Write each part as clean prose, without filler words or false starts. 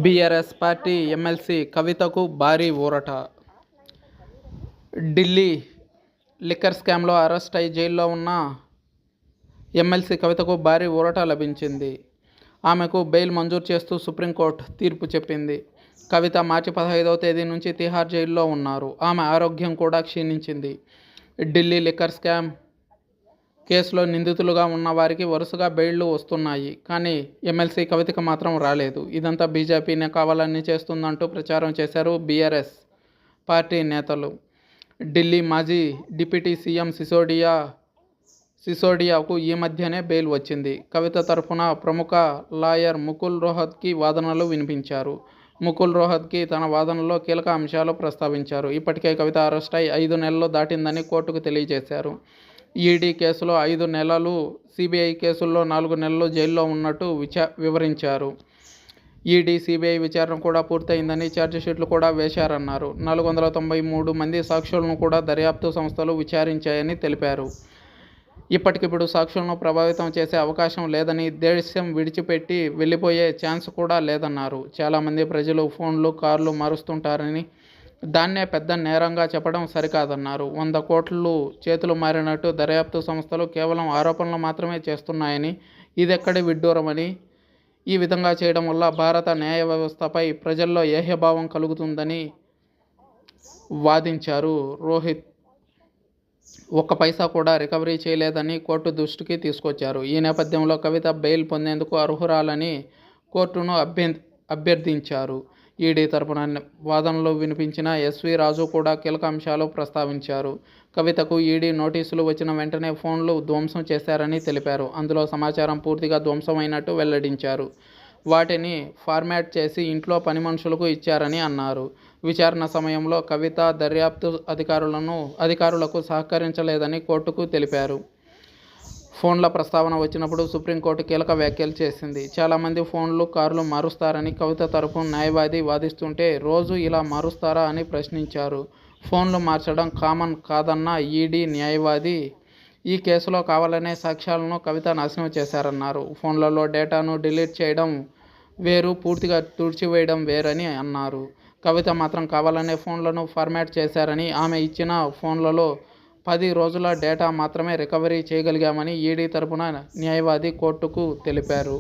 BRS party MLC కవితకు భారీ ఊరట. ఢిల్లీ లిక్కర్ స్కామ్లో అరెస్ట్ అయి జైల్లో ఉన్న ఎమ్మెల్సీ కవితకు భారీ ఊరట లభించింది. ఆమెకు బెయిల్ మంజూరు చేస్తూ సుప్రీంకోర్టు తీర్పు చెప్పింది. కవిత మార్చి 15వ తేదీ నుంచి తిహార్ జైల్లో ఉన్నారు. ఆమె ఆరోగ్యం కూడా క్షీణించింది. ఢిల్లీ లిక్కర్ స్కామ్ కేసులో నిందితులుగా ఉన్న వారికి వరుసగా బెయిళ్లు వస్తున్నాయి. కానీ ఎమ్మెల్సీ కవితకు మాత్రం రాలేదు. ఇదంతా బీజేపీనే కావాలని చేస్తుందంటూ ప్రచారం చేశారు బీఆర్ఎస్ పార్టీ నేతలు. ఢిల్లీ మాజీ డిప్యూటీ సీఎం సిసోడియాకు ఈ మధ్యనే బెయిల్ వచ్చింది. కవిత తరఫున ప్రముఖ లాయర్ ముకుల్ రోహత్గి వాదనలు వినిపించారు. ముకుల్ రోహత్గి తన వాదనలో కీలక అంశాలు ప్రస్తావించారు. ఇప్పటికే కవిత అరెస్ట్ అయి 5 నెలలు దాటిందని కోర్టుకు తెలియజేశారు. ఈడీ కేసులో 5 నెలలు, సిబిఐ కేసుల్లో 4 నెలలు జైల్లో ఉన్నట్టు వివరించారు. ఈడీ, సిబిఐ విచారణ కూడా పూర్తయిందని, ఛార్జిషీట్లు కూడా వేశారన్నారు. 493 మంది సాక్షులను కూడా దర్యాప్తు సంస్థలు విచారించాయని తెలిపారు. ఇప్పటికిప్పుడు సాక్షులను ప్రభావితం చేసే అవకాశం లేదని, దేశం విడిచిపెట్టి వెళ్ళిపోయే ఛాన్స్ కూడా లేదన్నారు. చాలామంది ప్రజలు ఫోన్లు, కార్లు మారుస్తుంటారని, దాన్నే పెద్ద నేరంగా చెప్పడం సరికాదన్నారు. 100 కోట్లు చేతులు మారినట్టు దర్యాప్తు సంస్థలు కేవలం ఆరోపణలు మాత్రమే చేస్తున్నాయని, ఇదెక్కడి విడ్డూరమని, ఈ విధంగా చేయడం వల్ల భారత న్యాయ వ్యవస్థపై ప్రజల్లో ఏహ్యభావం కలుగుతుందని వాదించారు రోహిత్. 1 పైసా కూడా రికవరీ చేయలేదని కోర్టు దృష్టికి తీసుకొచ్చారు. ఈ నేపథ్యంలో కవిత బెయిల్ పొందేందుకు అర్హురాలని కోర్టును అభ్యర్థించారు. ఈడీ తరపున వాదనలు వినిపించిన ఎస్వీ రాజు కూడా కీలక అంశాలు ప్రస్తావించారు. కవితకు ఈడీ నోటీసులు వచ్చిన వెంటనే ఫోన్లు ధ్వంసం చేశారని తెలిపారు. అందులో సమాచారం పూర్తిగా ధ్వంసమైనట్టు వెల్లడించారు. వాటిని ఫార్మాట్ చేసి ఇంట్లో పని మనుషులకు ఇచ్చారని అన్నారు. విచారణ సమయంలో కవిత దర్యాప్తు అధికారులకు సహకరించలేదని కోర్టుకు తెలిపారు. ఫోన్ల ప్రస్తావన వచ్చినప్పుడు సుప్రీంకోర్టు కీలక వ్యాఖ్యలు చేసింది. చాలామంది ఫోన్లు, కార్లు మారుస్తారని కవిత తరఫు న్యాయవాది వాదిస్తుంటే, రోజు ఇలా మారుస్తారా అని ప్రశ్నించారు. ఫోన్లు మార్చడం కామన్ కాదన్న ఈడీ న్యాయవాది, ఈ కేసులో కావాలనే సాక్ష్యాలను కవిత నాశనం చేశారన్నారు. ఫోన్లలో డేటాను డిలీట్ చేయడం వేరు, పూర్తిగా తుడిచివేయడం వేరని అన్నారు. కవిత మాత్రం కావాలనే ఫోన్లను ఫార్మాట్ చేశారని, ఆమె ఇచ్చిన ఫోన్లలో 10 రోజుల డేటా మాత్రమే రికవరీ చేయగలిగామని ఈడీ తరపున న్యాయవాది కోర్టుకు తెలిపారు.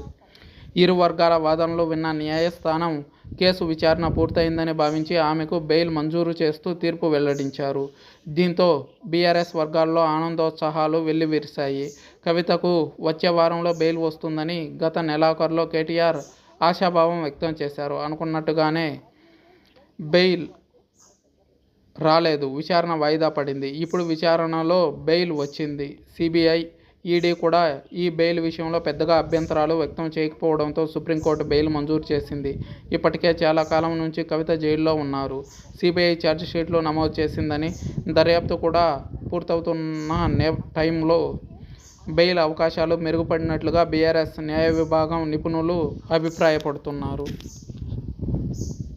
ఇరు వర్గాల వాదనలు విన్న న్యాయస్థానం కేసు విచారణ పూర్తయిందని భావించి ఆమెకు బెయిల్ మంజూరు చేస్తూ తీర్పు వెల్లడించారు. దీంతో బీఆర్ఎస్ వర్గాల్లో ఆనందోత్సాహాలు వెల్లివిరిశాయి. కవితకు వచ్చే వారంలో బెయిల్ వస్తుందని గత నెలాఖరులో కేటీఆర్ ఆశాభావం వ్యక్తం చేశారు. అనుకున్నట్టుగానే బెయిల్ రాలేదు. విచారణ వాయిదా పడింది. ఇప్పుడు విచారణలో బెయిల్ వచ్చింది. సిబిఐ, ఈడీ కూడా ఈ బెయిల్ విషయంలో పెద్దగా అభ్యంతరాలు వ్యక్తం చేయకపోవడంతో సుప్రీంకోర్టు బెయిల్ మంజూరు చేసింది. ఇప్పటికే చాలా కాలం నుంచి కవిత జైల్లో ఉన్నారు. సిబిఐ ఛార్జిషీట్లు నమోదు చేసిందని, దర్యాప్తు కూడా పూర్తవుతున్న టైంలో బెయిల్ అవకాశాలు మెరుగుపడినట్లుగా బీఆర్ఎస్ న్యాయ విభాగం నిపుణులు అభిప్రాయపడుతున్నారు.